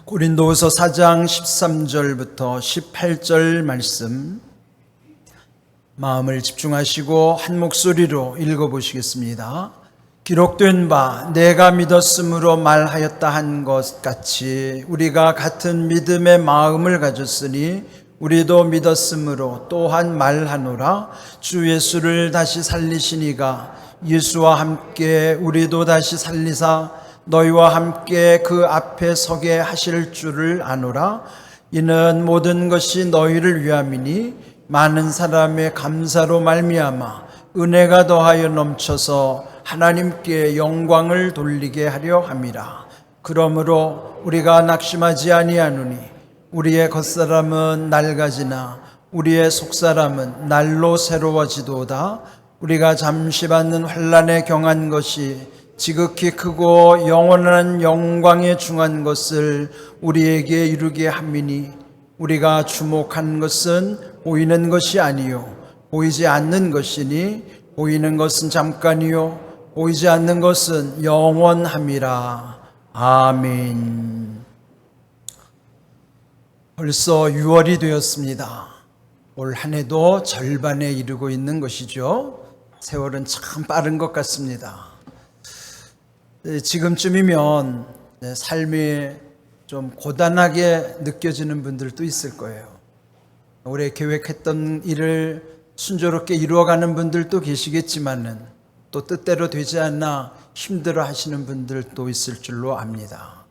고린도후서 4장 13절부터 18절 말씀 마음을 집중하시고 한 목소리로 읽어보시겠습니다. 기록된 바 내가 믿었으므로 말하였다 한 것 같이 우리가 같은 믿음의 마음을 가졌으니 우리도 믿었으므로 또한 말하노라. 주 예수를 다시 살리시니가 예수와 함께 우리도 다시 살리사 너희와 함께 그 앞에 서게 하실 줄을 아노라. 이는 모든 것이 너희를 위함이니 많은 사람의 감사로 말미암아 은혜가 더하여 넘쳐서 하나님께 영광을 돌리게 하려 함이라. 그러므로 우리가 낙심하지 아니하노니 우리의 겉사람은 낡아지나 우리의 속사람은 날로 새로워지도다. 우리가 잠시 받는 환난에 경한 것이 지극히 크고 영원한 영광에 중한 것을 우리에게 이루게 함이니 우리가 주목한 것은 보이는 것이 아니요 보이지 않는 것이니 보이는 것은 잠깐이요 보이지 않는 것은 영원함이라. 아멘. 벌써 6월이 되었습니다. 올 한 해도 절반에 이르고 있는 것이죠. 세월은 참 빠른 것 같습니다. 지금쯤이면 삶이 좀 고단하게 느껴지는 분들도 있을 거예요. 올해 계획했던 일을 순조롭게 이루어가는 분들도 계시겠지만은 또 뜻대로 되지 않나 힘들어 하시는 분들도 있을 줄로 압니다.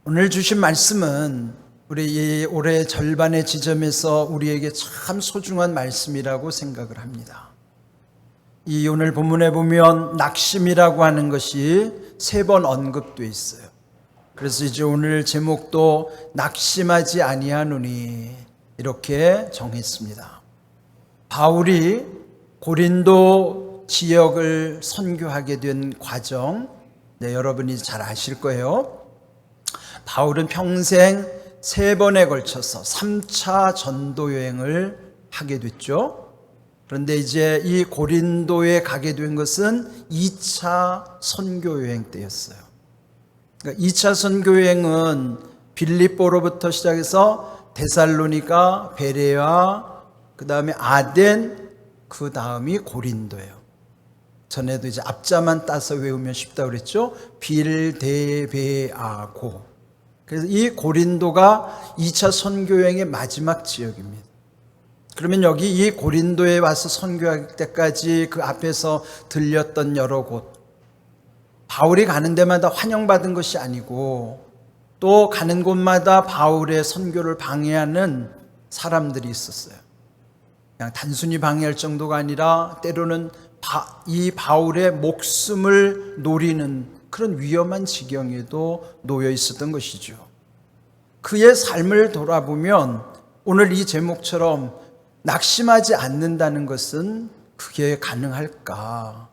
오늘 주신 말씀은 우리 이 올해 절반의 지점에서 우리에게 참 소중한 말씀이라고 생각을 합니다. 이 오늘 본문에 보면 낙심이라고 하는 것이 3번 언급되어 있어요. 그래서 이제 오늘 제목도 낙심하지 아니하노니 이렇게 정했습니다. 바울이 고린도 지역을 선교하게 된 과정, 여러분이 잘 아실 거예요. 바울은 평생 3번에 걸쳐서 3차 전도 여행을 하게 됐죠. 그런데 이제 이 고린도에 가게 된 것은 2차 선교 여행 때였어요. 그러니까 2차 선교 여행은 빌립보로부터 시작해서 데살로니가, 베레아, 그 다음에 아덴, 그 다음이 고린도예요. 전에도 이제 앞자만 따서 외우면 쉽다고 그랬죠. 빌데베아고. 그래서 이 고린도가 2차 선교 여행의 마지막 지역입니다. 그러면 여기 이 고린도에 와서 선교할 때까지 그 앞에서 들렸던 여러 곳, 바울이 가는 데마다 환영받은 것이 아니고 또 가는 곳마다 바울의 선교를 방해하는 사람들이 있었어요. 그냥 단순히 방해할 정도가 아니라 때로는 이 바울의 목숨을 노리는 그런 위험한 지경에도 놓여 있었던 것이죠. 그의 삶을 돌아보면 오늘 이 제목처럼 낙심하지 않는다는 것은 그게 가능할까?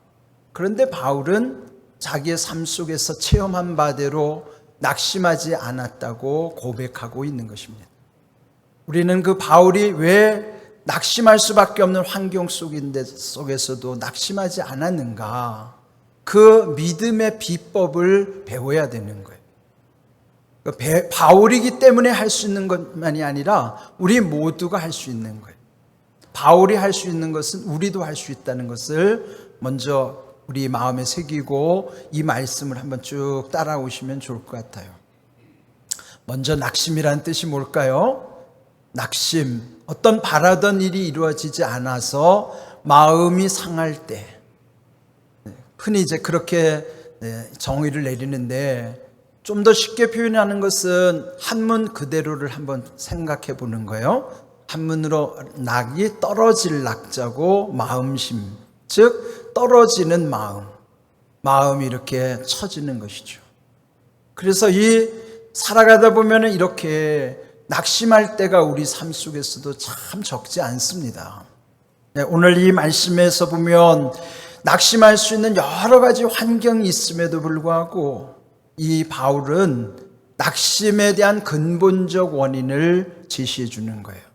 그런데 바울은 자기의 삶 속에서 체험한 바대로 낙심하지 않았다고 고백하고 있는 것입니다. 우리는 그 바울이 왜 낙심할 수밖에 없는 환경 속에서도 낙심하지 않았는가? 그 믿음의 비법을 배워야 되는 거예요. 바울이기 때문에 할 수 있는 것만이 아니라 우리 모두가 할 수 있는 거예요. 바울이 할 수 있는 것은 우리도 할 수 있다는 것을 먼저 우리 마음에 새기고 이 말씀을 한번 쭉 따라오시면 좋을 것 같아요. 먼저 낙심이란 뜻이 뭘까요? 낙심, 어떤 바라던 일이 이루어지지 않아서 마음이 상할 때, 흔히 이제 그렇게 정의를 내리는데 좀 더 쉽게 표현하는 것은 한문 그대로를 한번 생각해 보는 거예요. 한문으로 낙이 떨어질 낙자고 마음심, 즉 떨어지는 마음이 이렇게 처지는 것이죠. 그래서 이 살아가다 보면 이렇게 낙심할 때가 우리 삶 속에서도 참 적지 않습니다. 오늘 이 말씀에서 보면 낙심할 수 있는 여러 가지 환경이 있음에도 불구하고 이 바울은 낙심에 대한 근본적 원인을 제시해 주는 거예요.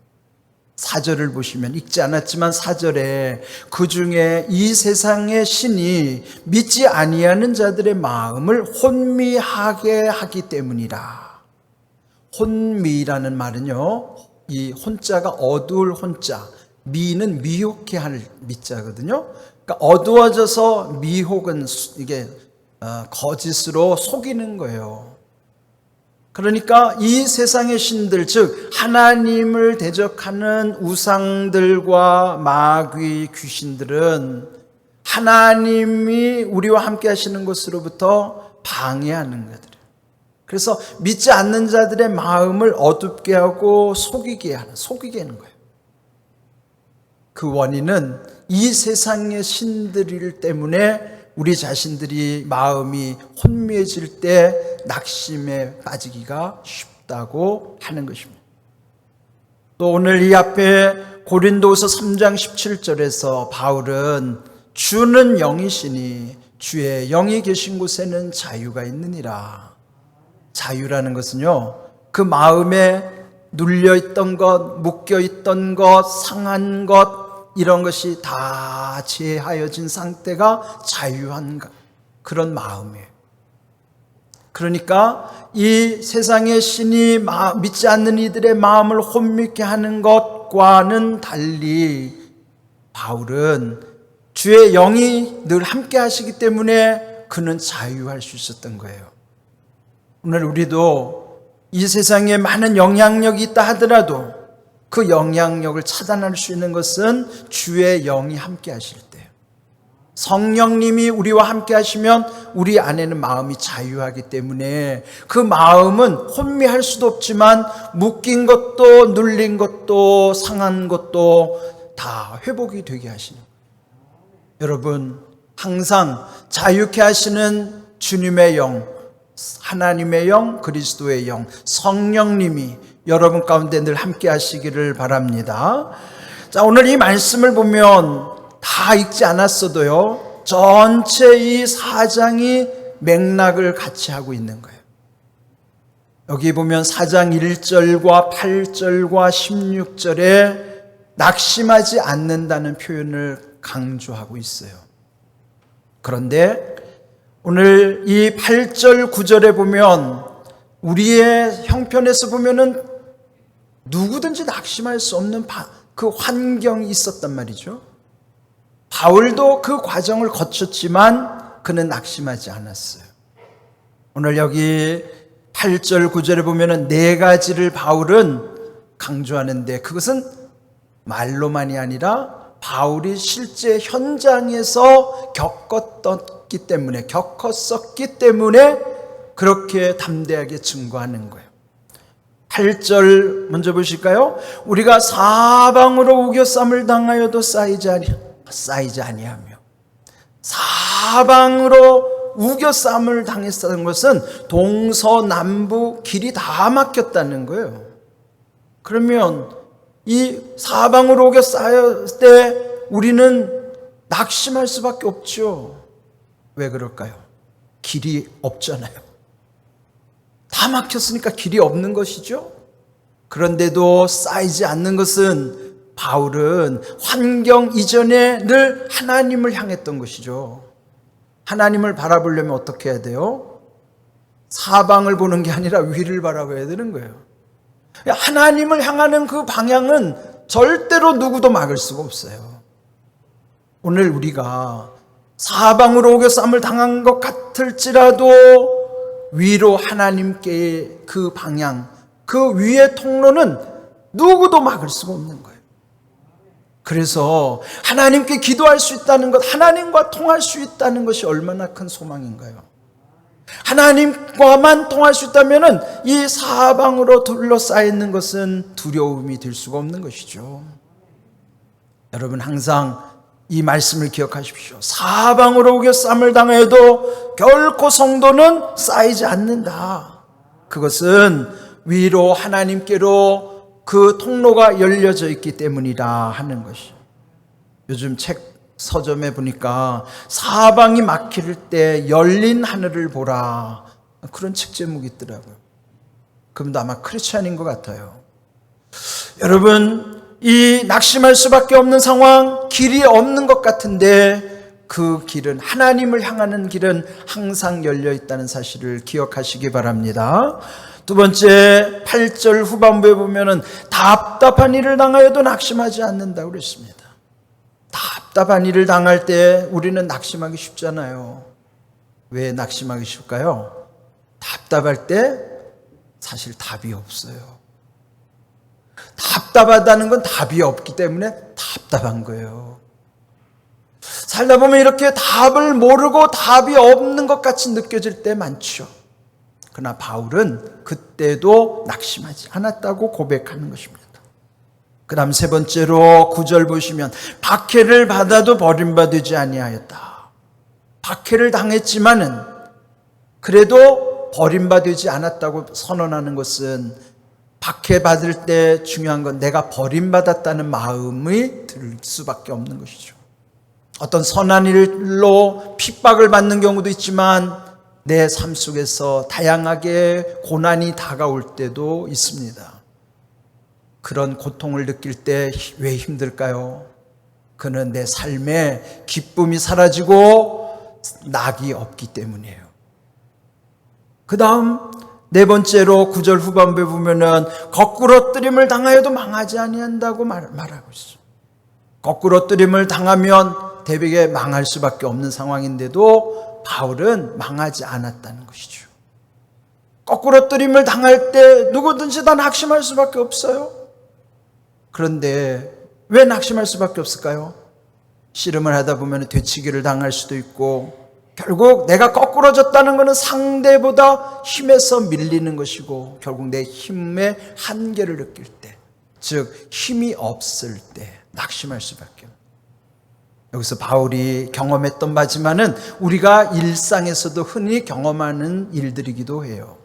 4절을 보시면 읽지 않았지만 4절에 그 중에 이 세상의 신이 믿지 아니하는 자들의 마음을 혼미하게 하기 때문이라. 혼미라는 말은요, 이 혼자가 어두울 혼자, 미는 미혹해 할 미자거든요. 그러니까 어두워져서 미혹은 이게 거짓으로 속이는 거예요. 그러니까 이 세상의 신들, 즉 하나님을 대적하는 우상들과 마귀 귀신들은 하나님이 우리와 함께 하시는 것으로부터 방해하는 것들이에요. 그래서 믿지 않는 자들의 마음을 어둡게 하고 속이게 하는 거예요. 그 원인은 이 세상의 신들 때문에 우리 자신들이 마음이 혼미해질 때 낙심에 빠지기가 쉽다고 하는 것입니다. 또 오늘 이 앞에 고린도후서 3장 17절에서 바울은 주는 영이시니 주의 영이 계신 곳에는 자유가 있느니라. 자유라는 것은요, 그 마음에 눌려있던 것, 묶여있던 것, 상한 것, 이런 것이 다 제하여진 상태가 자유한 그런 마음이에요. 그러니까 이 세상의 신이 믿지 않는 이들의 마음을 혼미케 하는 것과는 달리 바울은 주의 영이 늘 함께 하시기 때문에 그는 자유할 수 있었던 거예요. 오늘 우리도 이 세상에 많은 영향력이 있다 하더라도 그 영향력을 차단할 수 있는 것은 주의 영이 함께 하실 때예요. 성령님이 우리와 함께 하시면 우리 안에는 마음이 자유하기 때문에 그 마음은 혼미할 수도 없지만 묶인 것도 눌린 것도 상한 것도 다 회복이 되게 하시는 거예요. 여러분, 항상 자유케 하시는 주님의 영, 하나님의 영, 그리스도의 영, 성령님이 여러분 가운데 늘 함께 하시기를 바랍니다. 자, 오늘 이 말씀을 보면 다 읽지 않았어도요, 전체 이 4장이 맥락을 같이 하고 있는 거예요. 여기 보면 4장 1절과 8절과 16절에 낙심하지 않는다는 표현을 강조하고 있어요. 그런데 오늘 이 8절 9절에 보면 우리의 형편에서 보면은 누구든지 낙심할 수 없는 그 환경이 있었단 말이죠. 바울도 그 과정을 거쳤지만 그는 낙심하지 않았어요. 오늘 여기 8절 9절에 보면은 네 가지를 바울은 강조하는데 그것은 말로만이 아니라 바울이 실제 현장에서 겪었기 때문에 그렇게 담대하게 증거하는 거예요. 8절 먼저 보실까요? 우리가 사방으로 우겨쌈을 당하여도 쌓이지 아니하며. 사방으로 우겨쌈을 당했다는 것은 동서남북 길이 다 막혔다는 거예요. 그러면 이 사방으로 우겨싸였을 때 우리는 낙심할 수밖에 없죠. 왜 그럴까요? 길이 없잖아요. 다 막혔으니까 길이 없는 것이죠. 그런데도 쌓이지 않는 것은 바울은 환경 이전에 늘 하나님을 향했던 것이죠. 하나님을 바라보려면 어떻게 해야 돼요? 사방을 보는 게 아니라 위를 바라봐야 되는 거예요. 하나님을 향하는 그 방향은 절대로 누구도 막을 수가 없어요. 오늘 우리가 사방으로 오겨쌈을 당한 것 같을지라도 위로 하나님께 그 방향, 그 위의 통로는 누구도 막을 수가 없는 거예요. 그래서 하나님께 기도할 수 있다는 것, 하나님과 통할 수 있다는 것이 얼마나 큰 소망인가요? 하나님과만 통할 수 있다면 이 사방으로 둘러싸여 있는 것은 두려움이 될 수가 없는 것이죠. 여러분 항상 이 말씀을 기억하십시오. 사방으로 우겨쌈을 당해도 결코 성도는 쌓이지 않는다. 그것은 위로 하나님께로 그 통로가 열려져 있기 때문이다 하는 것이. 요즘 책 서점에 보니까 사방이 막힐 때 열린 하늘을 보라, 그런 책 제목이 있더라고요. 그럼도 아마 크리스찬인 것 같아요. 여러분, 이 낙심할 수밖에 없는 상황, 길이 없는 것 같은데 그 길은, 하나님을 향하는 길은 항상 열려 있다는 사실을 기억하시기 바랍니다. 두 번째 8절 후반부에 보면은 답답한 일을 당하여도 낙심하지 않는다고 그랬습니다. 답답한 일을 당할 때 우리는 낙심하기 쉽잖아요. 왜 낙심하기 쉽을까요? 답답할 때 사실 답이 없어요. 답답하다는 건 답이 없기 때문에 답답한 거예요. 살다 보면 이렇게 답을 모르고 답이 없는 것 같이 느껴질 때 많죠. 그러나 바울은 그때도 낙심하지 않았다고 고백하는 것입니다. 그 다음 세 번째로 9절 보시면 박해를 받아도 버림받지 아니하였다. 박해를 당했지만은 그래도 버림받지 않았다고 선언하는 것은 박해받을 때 중요한 건 내가 버림받았다는 마음이 들 수밖에 없는 것이죠. 어떤 선한 일로 핍박을 받는 경우도 있지만 내 삶 속에서 다양하게 고난이 다가올 때도 있습니다. 그런 고통을 느낄 때 왜 힘들까요? 그는 내 삶에 기쁨이 사라지고 낙이 없기 때문이에요. 그 다음 네 번째로 9절 후반부에 보면은 거꾸러뜨림을 당하여도 망하지 아니한다고 말하고 있어요. 거꾸러뜨림을 당하면 대비에 망할 수밖에 없는 상황인데도 바울은 망하지 않았다는 것이죠. 거꾸러뜨림을 당할 때 누구든지 다 낙심할 수밖에 없어요. 그런데 왜 낙심할 수밖에 없을까요? 씨름을 하다 보면 되치기를 당할 수도 있고 결국 내가 거꾸러졌다는 것은 상대보다 힘에서 밀리는 것이고 결국 내 힘의 한계를 느낄 때, 즉 힘이 없을 때 낙심할 수밖에 없어요. 여기서 바울이 경험했던 바지만은 우리가 일상에서도 흔히 경험하는 일들이기도 해요.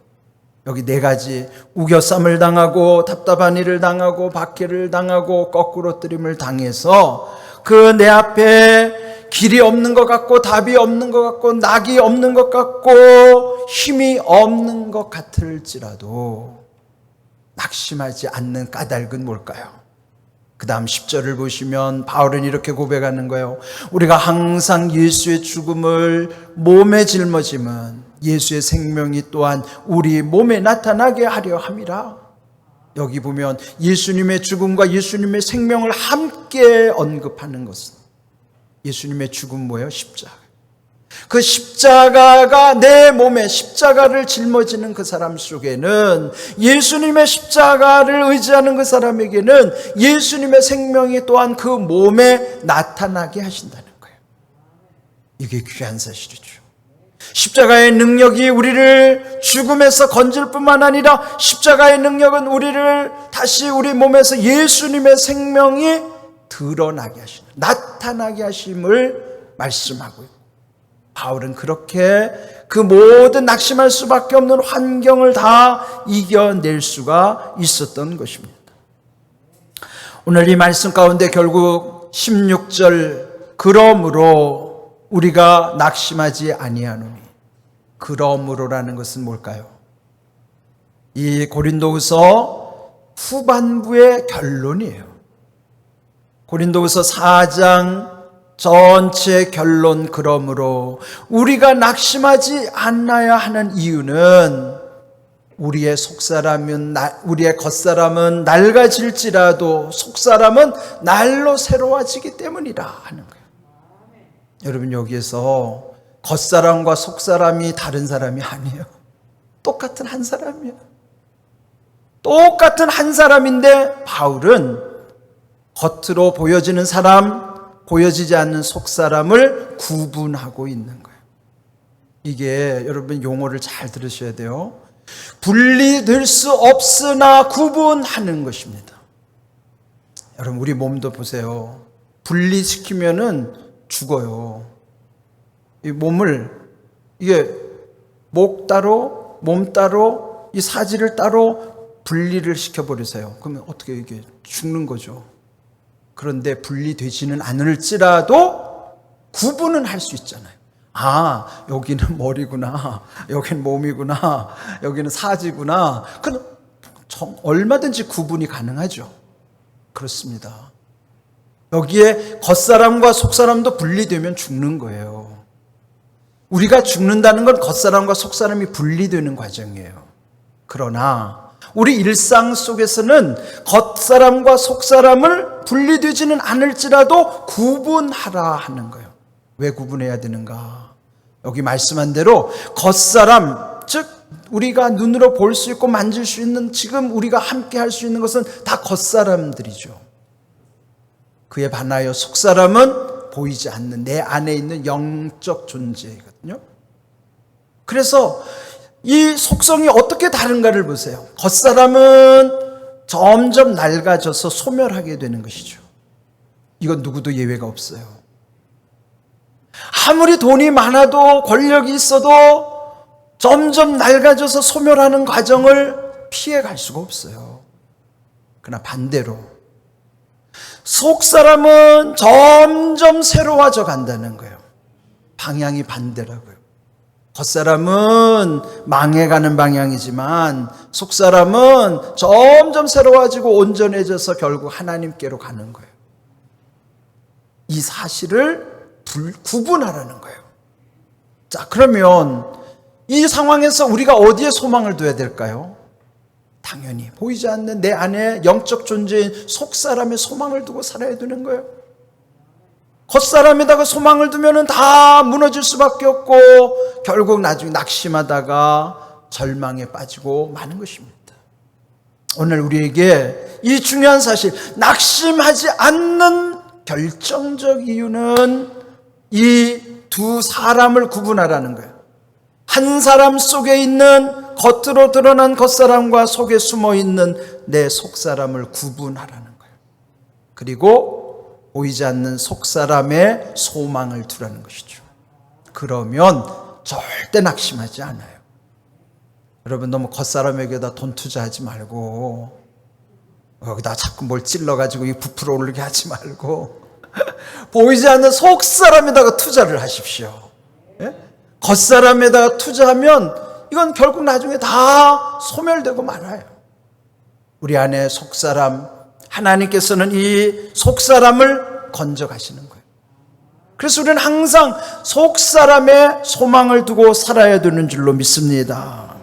여기 네 가지, 우겨쌈을 당하고 답답한 일을 당하고 박해를 당하고 거꾸러뜨림을 당해서 그 내 앞에 길이 없는 것 같고 답이 없는 것 같고 낙이 없는 것 같고 힘이 없는 것 같을지라도 낙심하지 않는 까닭은 뭘까요? 그 다음 10절을 보시면 바울은 이렇게 고백하는 거예요. 우리가 항상 예수의 죽음을 몸에 짊어짐은 예수의 생명이 또한 우리 몸에 나타나게 하려 함이라. 여기 보면 예수님의 죽음과 예수님의 생명을 함께 언급하는 것은 예수님의 죽음 뭐예요? 십자가. 그 십자가가 내 몸에 십자가를 짊어지는 그 사람 속에는 예수님의 십자가를 의지하는 그 사람에게는 예수님의 생명이 또한 그 몸에 나타나게 하신다는 거예요. 이게 귀한 사실이죠. 십자가의 능력이 우리를 죽음에서 건질 뿐만 아니라 십자가의 능력은 우리를 다시 우리 몸에서 예수님의 생명이 드러나게 하시는, 나타나게 하심을 말씀하고 있고 바울은 그렇게 그 모든 낙심할 수밖에 없는 환경을 다 이겨낼 수가 있었던 것입니다. 오늘 이 말씀 가운데 결국 16절 그러므로 우리가 낙심하지 아니하노니, 그러므로라는 것은 뭘까요? 이 고린도후서 후반부의 결론이에요. 고린도후서 4장 전체 결론, 그러므로 우리가 낙심하지 않아야 하는 이유는 우리의 속사람은 우리의 겉사람은 낡아질지라도 속사람은 날로 새로워지기 때문이라 하는 거예요. 여러분, 여기에서 겉사람과 속사람이 다른 사람이 아니에요. 똑같은 한 사람이에요. 똑같은 한 사람인데 바울은 겉으로 보여지는 사람, 보여지지 않는 속사람을 구분하고 있는 거예요. 이게 여러분 용어를 잘 들으셔야 돼요. 분리될 수 없으나 구분하는 것입니다. 여러분, 우리 몸도 보세요. 분리시키면은 죽어요. 이 몸을, 이게 목 따로, 몸 따로, 이 사지를 따로 분리를 시켜버리세요. 그러면 어떻게 이게 죽는 거죠. 그런데 분리되지는 않을지라도 구분은 할 수 있잖아요. 아, 여기는 머리구나, 여기는 몸이구나, 여기는 사지구나. 그럼 얼마든지 구분이 가능하죠. 그렇습니다. 여기에 겉사람과 속사람도 분리되면 죽는 거예요. 우리가 죽는다는 건 겉사람과 속사람이 분리되는 과정이에요. 그러나 우리 일상 속에서는 겉사람과 속사람을 분리되지는 않을지라도 구분하라 하는 거예요. 왜 구분해야 되는가? 여기 말씀한 대로 겉사람, 즉 우리가 눈으로 볼 수 있고 만질 수 있는, 지금 우리가 함께 할 수 있는 것은 다 겉사람들이죠. 그에 반하여 속사람은 보이지 않는 내 안에 있는 영적 존재거든요. 그래서 이 속성이 어떻게 다른가를 보세요. 겉사람은 점점 낡아져서 소멸하게 되는 것이죠. 이건 누구도 예외가 없어요. 아무리 돈이 많아도 권력이 있어도 점점 낡아져서 소멸하는 과정을 피해갈 수가 없어요. 그러나 반대로 속사람은 점점 새로워져 간다는 거예요. 방향이 반대라고요. 겉사람은 망해가는 방향이지만 속사람은 점점 새로워지고 온전해져서 결국 하나님께로 가는 거예요. 이 사실을 구분하라는 거예요. 자, 그러면 이 상황에서 우리가 어디에 소망을 둬야 될까요? 당연히 보이지 않는 내 안에 영적 존재인 속사람의 소망을 두고 살아야 되는 거예요. 겉사람에다가 소망을 두면 다 무너질 수밖에 없고 결국 나중에 낙심하다가 절망에 빠지고 마는 것입니다. 오늘 우리에게 이 중요한 사실, 낙심하지 않는 결정적 이유는 이 두 사람을 구분하라는 거예요. 한 사람 속에 있는 겉으로 드러난 겉사람과 속에 숨어있는 내 속사람을 구분하라는 거예요. 그리고 보이지 않는 속사람의 소망을 두라는 것이죠. 그러면 절대 낙심하지 않아요. 여러분, 너무 겉사람에게다 돈 투자하지 말고 여기다 자꾸 뭘 찔러가지고 부풀어 오르게 하지 말고 보이지 않는 속사람에다가 투자를 하십시오. 예? 겉사람에다가 투자하면 이건 결국 나중에 다 소멸되고 말아요. 우리 안에 속사람, 하나님께서는 이 속사람을 건져가시는 거예요. 그래서 우리는 항상 속사람의 소망을 두고 살아야 되는 줄로 믿습니다.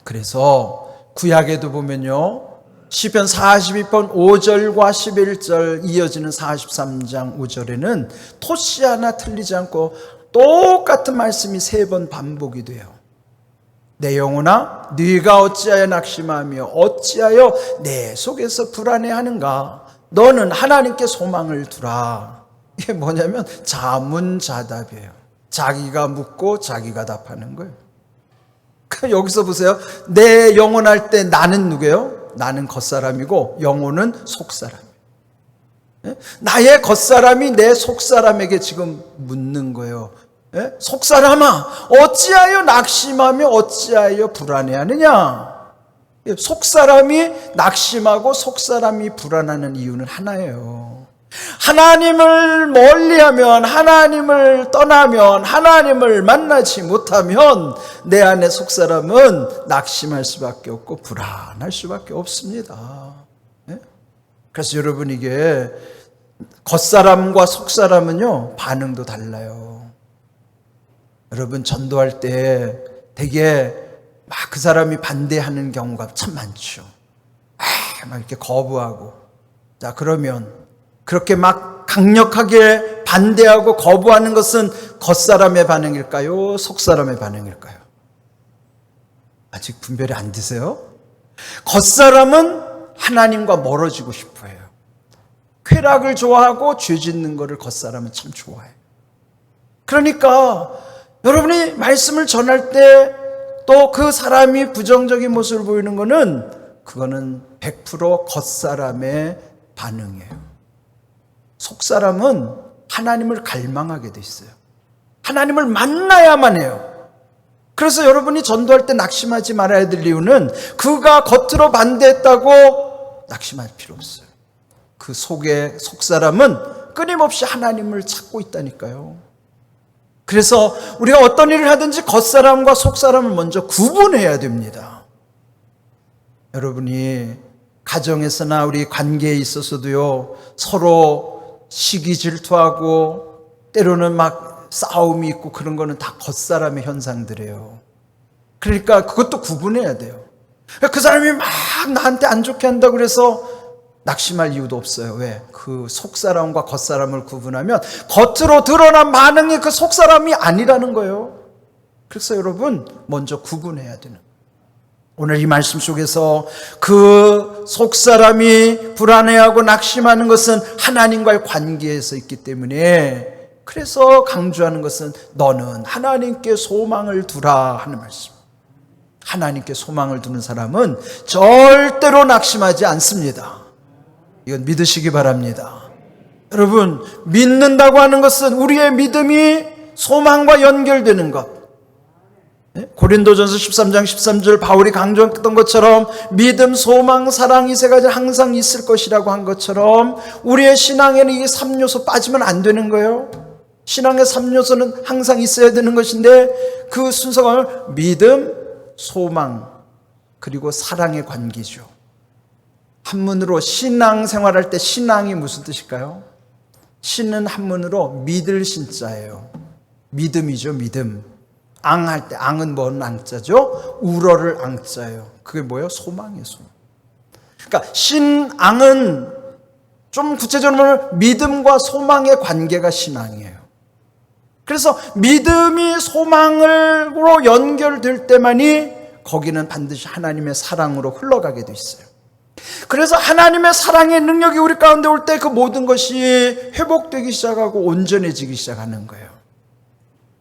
그래서 구약에도 보면요, 시편 42편 5절과 11절 이어지는 43장 5절에는 토시 하나 틀리지 않고 똑같은 말씀이 3번 반복이 돼요. 내 영혼아, 네가 어찌하여 낙심하며 어찌하여 내 속에서 불안해하는가? 너는 하나님께 소망을 두라. 이게 뭐냐면 자문자답이에요. 자기가 묻고 자기가 답하는 거예요. 여기서 보세요. 내 영혼 할 때 나는 누구예요? 나는 겉사람이고 영혼은 속사람이에요. 나의 겉사람이 내 속사람에게 지금 묻는 거예요. 속사람아, 어찌하여 낙심하며 어찌하여 불안해하느냐? 속사람이 낙심하고 속사람이 불안하는 이유는 하나예요. 하나님을 멀리하면, 하나님을 떠나면, 하나님을 만나지 못하면 내 안에 속사람은 낙심할 수밖에 없고 불안할 수밖에 없습니다. 그래서 여러분, 이게 겉사람과 속사람은요, 반응도 달라요. 여러분, 전도할 때 되게 막 그 사람이 반대하는 경우가 참 많죠. 막 이렇게 거부하고. 자, 그러면 그렇게 막 강력하게 반대하고 거부하는 것은 겉사람의 반응일까요? 속사람의 반응일까요? 아직 분별이 안 되세요? 겉사람은 하나님과 멀어지고 싶어 해요. 쾌락을 좋아하고 죄 짓는 거를 겉사람은 참 좋아해요. 그러니까 여러분이 말씀을 전할 때 또 그 사람이 부정적인 모습을 보이는 거는 그거는 100% 겉사람의 반응이에요. 속사람은 하나님을 갈망하게 돼 있어요. 하나님을 만나야만 해요. 그래서 여러분이 전도할 때 낙심하지 말아야 될 이유는 그가 겉으로 반대했다고 낙심할 필요 없어요. 그 속에 속사람은 끊임없이 하나님을 찾고 있다니까요. 그래서 우리가 어떤 일을 하든지 겉사람과 속사람을 먼저 구분해야 됩니다. 여러분이 가정에서나 우리 관계에 있어서도요, 서로 시기 질투하고 때로는 막 싸움이 있고 그런 거는 다 겉사람의 현상들이에요. 그러니까 그것도 구분해야 돼요. 그 사람이 막 나한테 안 좋게 한다고 그래서 낙심할 이유도 없어요. 왜? 그 속사람과 겉사람을 구분하면 겉으로 드러난 반응이 그 속사람이 아니라는 거예요. 그래서 여러분 먼저 구분해야 되는 거예요. 오늘 이 말씀 속에서 그 속사람이 불안해하고 낙심하는 것은 하나님과의 관계에서 있기 때문에, 그래서 강조하는 것은 너는 하나님께 소망을 두라 하는 말씀. 하나님께 소망을 두는 사람은 절대로 낙심하지 않습니다. 이건 믿으시기 바랍니다. 여러분, 믿는다고 하는 것은 우리의 믿음이 소망과 연결되는 것. 고린도전서 13장 13절 바울이 강조했던 것처럼 믿음, 소망, 사랑 이 세 가지 항상 있을 것이라고 한 것처럼 우리의 신앙에는 이 3요소 빠지면 안 되는 거예요. 신앙의 3요소는 항상 있어야 되는 것인데 그 순서가 믿음, 소망, 그리고 사랑의 관계죠. 한문으로 신앙 생활할 때 신앙이 무슨 뜻일까요? 신은 한문으로 믿을 신자예요. 믿음이죠, 믿음. 앙할 때, 앙은 뭔 앙자죠? 우러를 앙자예요. 그게 뭐예요? 소망이에요, 소망. 그러니까 신앙은 좀 구체적으로 말하면 믿음과 소망의 관계가 신앙이에요. 그래서 믿음이 소망으로 연결될 때만이 거기는 반드시 하나님의 사랑으로 흘러가게 돼 있어요. 그래서 하나님의 사랑의 능력이 우리 가운데 올 때 그 모든 것이 회복되기 시작하고 온전해지기 시작하는 거예요.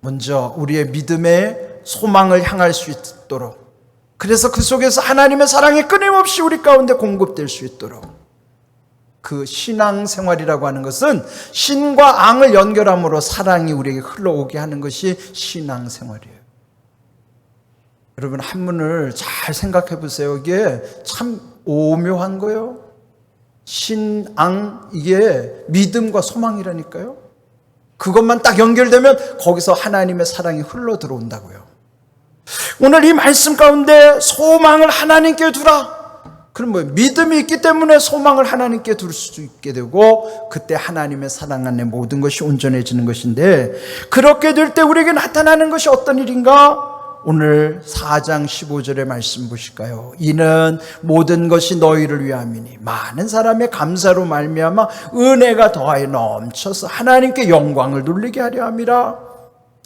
먼저 우리의 믿음의 소망을 향할 수 있도록, 그래서 그 속에서 하나님의 사랑이 끊임없이 우리 가운데 공급될 수 있도록, 그 신앙생활이라고 하는 것은 신과 앙을 연결함으로 사랑이 우리에게 흘러오게 하는 것이 신앙생활이에요. 여러분, 한문을 잘 생각해 보세요. 이게 참 오묘한 거예요. 신앙, 이게 믿음과 소망이라니까요. 그것만 딱 연결되면 거기서 하나님의 사랑이 흘러 들어온다고요. 오늘 이 말씀 가운데 소망을 하나님께 두라. 그럼 뭐예요? 믿음이 있기 때문에 소망을 하나님께 둘 수 있게 되고, 그때 하나님의 사랑 안에 모든 것이 온전해지는 것인데, 그렇게 될 때 우리에게 나타나는 것이 어떤 일인가? 오늘 4장 15절의 말씀 보실까요? 이는 모든 것이 너희를 위함이니 많은 사람의 감사로 말미암아 은혜가 더하여 넘쳐서 하나님께 영광을 돌리게 하려 함이라.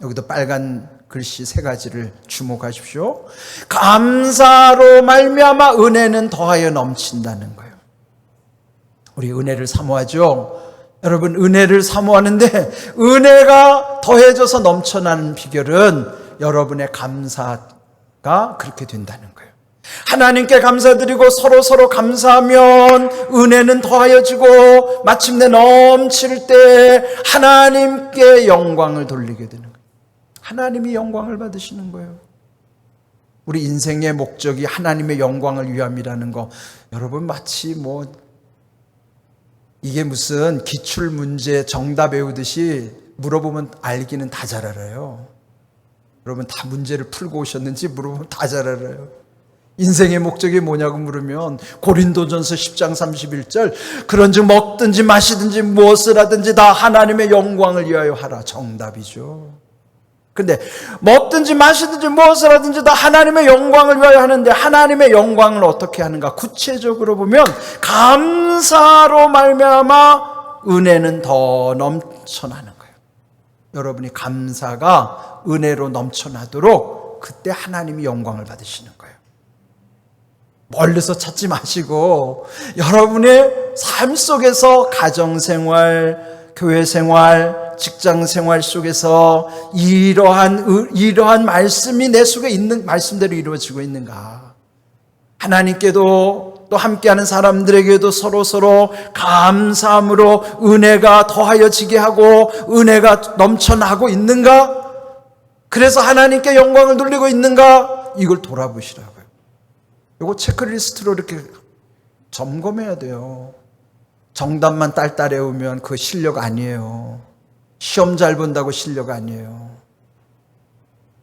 여기도 빨간 글씨 세 가지를 주목하십시오. 감사로 말미암아 은혜는 더하여 넘친다는 거예요. 우리 은혜를 사모하죠. 여러분, 은혜를 사모하는데 은혜가 더해져서 넘쳐나는 비결은 여러분의 감사가 그렇게 된다는 거예요. 하나님께 감사드리고 서로 감사하면 은혜는 더하여지고 마침내 넘칠 때 하나님께 영광을 돌리게 되는 거예요. 하나님이 영광을 받으시는 거예요. 우리 인생의 목적이 하나님의 영광을 위함이라는 거, 여러분 마치 이게 무슨 기출문제 정답 외우듯이 물어보면 알기는 다 잘 알아요. 여러분 다 문제를 풀고 오셨는지 물어보면 다 잘 알아요. 인생의 목적이 뭐냐고 물으면 고린도전서 10장 31절 그런즉 먹든지 마시든지 무엇을 하든지 다 하나님의 영광을 위하여 하라. 정답이죠. 근데 먹든지 마시든지 무엇을 하든지 다 하나님의 영광을 위하여 하는데, 하나님의 영광을 어떻게 하는가? 구체적으로 보면 감사로 말미암아 은혜는 더 넘쳐나는 거예요. 여러분이 감사가 은혜로 넘쳐나도록 그때 하나님이 영광을 받으시는 거예요. 멀리서 찾지 마시고 여러분의 삶 속에서 가정생활, 교회생활, 직장생활 속에서 이러한 말씀이 내 속에 있는 말씀대로 이루어지고 있는가? 하나님께도 또 함께하는 사람들에게도 서로 감사함으로 은혜가 더하여지게 하고 은혜가 넘쳐나고 있는가? 그래서 하나님께 영광을 돌리고 있는가? 이걸 돌아보시라고요. 이거 체크리스트로 이렇게 점검해야 돼요. 정답만 딸딸 외우면 그 실력 아니에요. 시험 잘 본다고 실력 아니에요.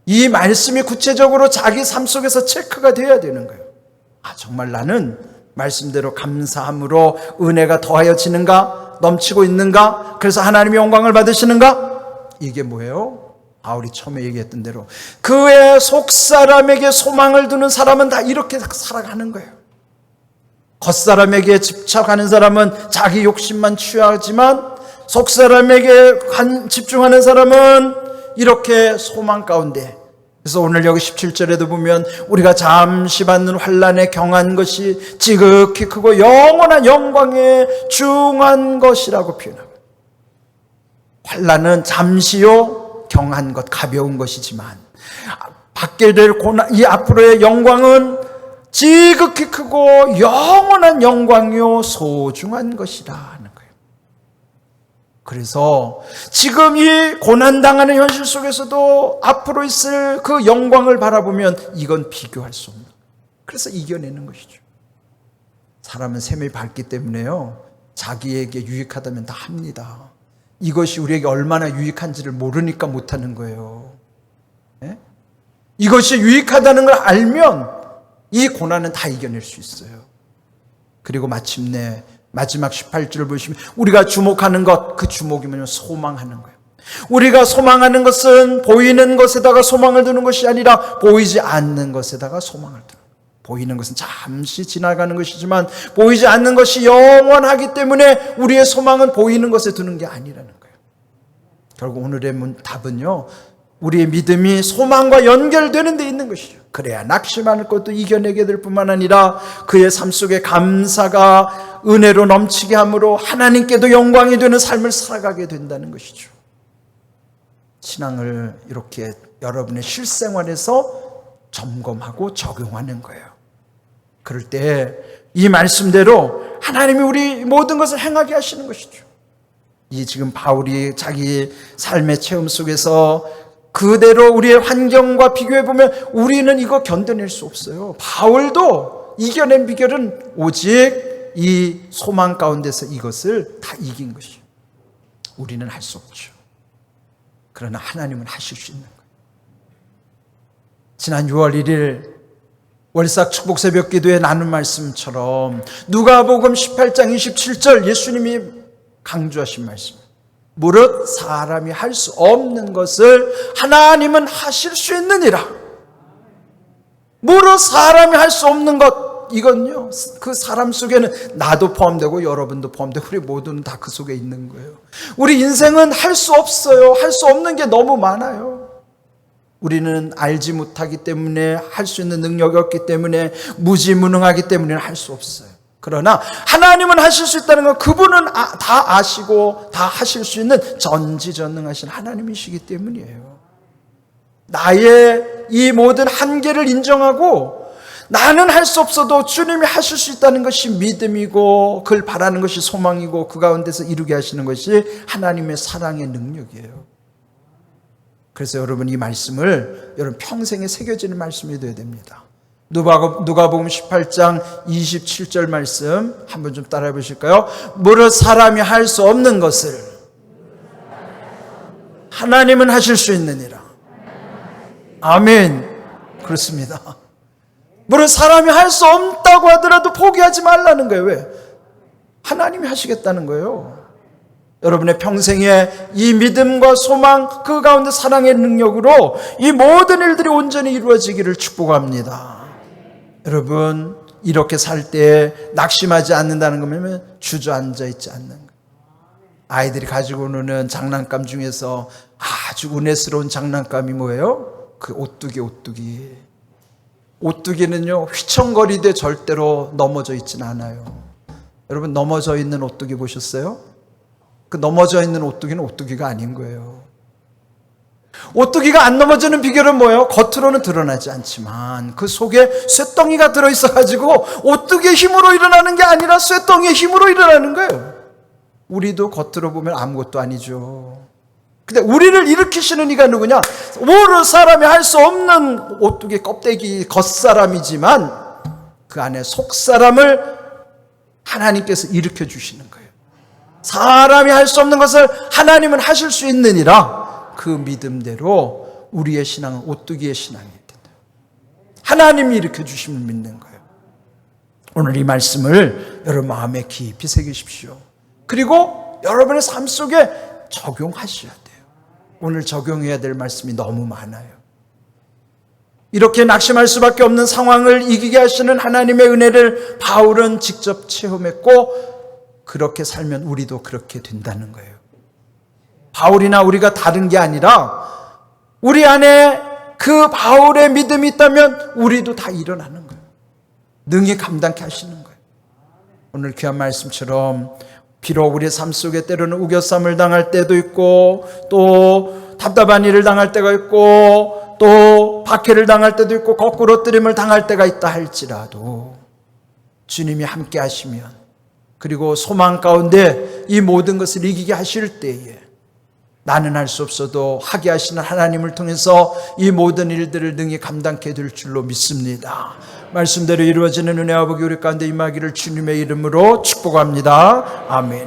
이 말씀이 구체적으로 자기 삶 속에서 체크가 돼야 되는 거예요. 정말 나는 말씀대로 감사함으로 은혜가 더하여지는가? 넘치고 있는가? 그래서 하나님의 영광을 받으시는가? 이게 뭐예요? 바울이 처음에 얘기했던 대로 그의 속사람에게 소망을 두는 사람은 다 이렇게 살아가는 거예요. 겉사람에게 집착하는 사람은 자기 욕심만 취하지만 속사람에게 집중하는 사람은 이렇게 소망 가운데. 그래서 오늘 여기 17절에도 보면 우리가 잠시 받는 환난에 경한 것이 지극히 크고 영원한 영광에 중한 것이라고 표현합니다. 환난은 잠시요 경한 것, 가벼운 것이지만 받게 될 고난, 이 앞으로의 영광은 지극히 크고 영원한 영광이요 소중한 것이라 하는 거예요. 그래서 지금 이 고난당하는 현실 속에서도 앞으로 있을 그 영광을 바라보면 이건 비교할 수 없는, 그래서 이겨내는 것이죠. 사람은 샘이 밝기 때문에요, 자기에게 유익하다면 다 합니다. 이것이 우리에게 얼마나 유익한지를 모르니까 못하는 거예요. 네? 이것이 유익하다는 걸 알면 이 고난은 다 이겨낼 수 있어요. 그리고 마침내 마지막 18절을 보시면 우리가 주목하는 것, 그 주목이 뭐냐면 소망하는 거예요. 우리가 소망하는 것은 보이는 것에다가 소망을 두는 것이 아니라 보이지 않는 것에다가 소망을 두는 거예요. 보이는 것은 잠시 지나가는 것이지만 보이지 않는 것이 영원하기 때문에 우리의 소망은 보이는 것에 두는 게 아니라는 거예요. 결국 오늘의 답은요, 우리의 믿음이 소망과 연결되는 데 있는 것이죠. 그래야 낙심할 것도 이겨내게 될 뿐만 아니라 그의 삶 속에 감사가 은혜로 넘치게 함으로 하나님께도 영광이 되는 삶을 살아가게 된다는 것이죠. 신앙을 이렇게 여러분의 실생활에서 점검하고 적용하는 거예요. 그럴 때 이 말씀대로 하나님이 우리 모든 것을 행하게 하시는 것이죠. 이 지금 바울이 자기 삶의 체험 속에서 그대로 우리의 환경과 비교해보면 우리는 이거 견뎌낼 수 없어요. 바울도 이겨낸 비결은 오직 이 소망 가운데서 이것을 다 이긴 것이에요. 우리는 할 수 없죠. 그러나 하나님은 하실 수 있는 거예요. 지난 6월 1일 월삭 축복 새벽 기도에 나눈 말씀처럼 누가복음 18장 27절 예수님이 강조하신 말씀, 무릇 사람이 할 수 없는 것을 하나님은 하실 수 있느니라. 무릇 사람이 할 수 없는 것, 이건요, 그 사람 속에는 나도 포함되고 여러분도 포함되고 우리 모두는 다 그 속에 있는 거예요. 우리 인생은 할 수 없어요. 할 수 없는 게 너무 많아요. 우리는 알지 못하기 때문에, 할 수 있는 능력이 없기 때문에, 무지무능하기 때문에 할 수 없어요. 그러나 하나님은 하실 수 있다는 건 그분은 다 아시고 다 하실 수 있는 전지전능하신 하나님이시기 때문이에요. 나의 이 모든 한계를 인정하고 나는 할 수 없어도 주님이 하실 수 있다는 것이 믿음이고 그걸 바라는 것이 소망이고 그 가운데서 이루게 하시는 것이 하나님의 사랑의 능력이에요. 그래서 여러분 이 말씀을 여러분 평생에 새겨지는 말씀이 되어야 됩니다. 누가복음 18장 27절 말씀 한번 좀 따라해 보실까요? 무릇 사람이 할 수 없는 것을 하나님은 하실 수 있느니라. 아멘. 그렇습니다. 무릇 사람이 할 수 없다고 하더라도 포기하지 말라는 거예요. 왜? 하나님이 하시겠다는 거예요. 여러분의 평생에 이 믿음과 소망, 그 가운데 사랑의 능력으로 이 모든 일들이 온전히 이루어지기를 축복합니다. 여러분, 이렇게 살 때 낙심하지 않는다는 거면 주저앉아 있지 않는 거예요. 아이들이 가지고 노는 장난감 중에서 아주 은혜스러운 장난감이 뭐예요? 그 오뚜기. 오뚜기는요, 휘청거리되 절대로 넘어져 있지는 않아요. 여러분, 넘어져 있는 오뚜기 보셨어요? 그 넘어져 있는 오뚜기는 오뚜기가 아닌 거예요. 오뚜기가 안 넘어지는 비결은 뭐예요? 겉으로는 드러나지 않지만 그 속에 쇠덩이가 들어있어가지고 오뚜기의 힘으로 일어나는 게 아니라 쇠덩이의 힘으로 일어나는 거예요. 우리도 겉으로 보면 아무것도 아니죠. 근데 우리를 일으키시는 이가 누구냐? 모르는 사람이 할 수 없는 오뚜기 껍데기 겉사람이지만 그 안에 속사람을 하나님께서 일으켜 주시는 거예요. 사람이 할 수 없는 것을 하나님은 하실 수 있느니라. 그 믿음대로 우리의 신앙은 오뚜기의 신앙이 된다. 하나님이 일으켜 주심을 믿는 거예요. 오늘 이 말씀을 여러분 마음에 깊이 새기십시오. 그리고 여러분의 삶 속에 적용하셔야 돼요. 오늘 적용해야 될 말씀이 너무 많아요. 이렇게 낙심할 수밖에 없는 상황을 이기게 하시는 하나님의 은혜를 바울은 직접 체험했고, 그렇게 살면 우리도 그렇게 된다는 거예요. 바울이나 우리가 다른 게 아니라 우리 안에 그 바울의 믿음이 있다면 우리도 다 일어나는 거예요. 능히 감당케 하시는 거예요. 오늘 귀한 말씀처럼 비록 우리의 삶 속에 때로는 우겨쌈을 당할 때도 있고, 또 답답한 일을 당할 때가 있고, 또 박해를 당할 때도 있고, 거꾸로 뜨림을 당할 때가 있다 할지라도 주님이 함께 하시면, 그리고 소망 가운데 이 모든 것을 이기게 하실 때에 나는 할 수 없어도 하게 하시는 하나님을 통해서 이 모든 일들을 능히 감당케 될 줄로 믿습니다. 말씀대로 이루어지는 은혜와 복이 우리 가운데 임하기를 주님의 이름으로 축복합니다. 아멘.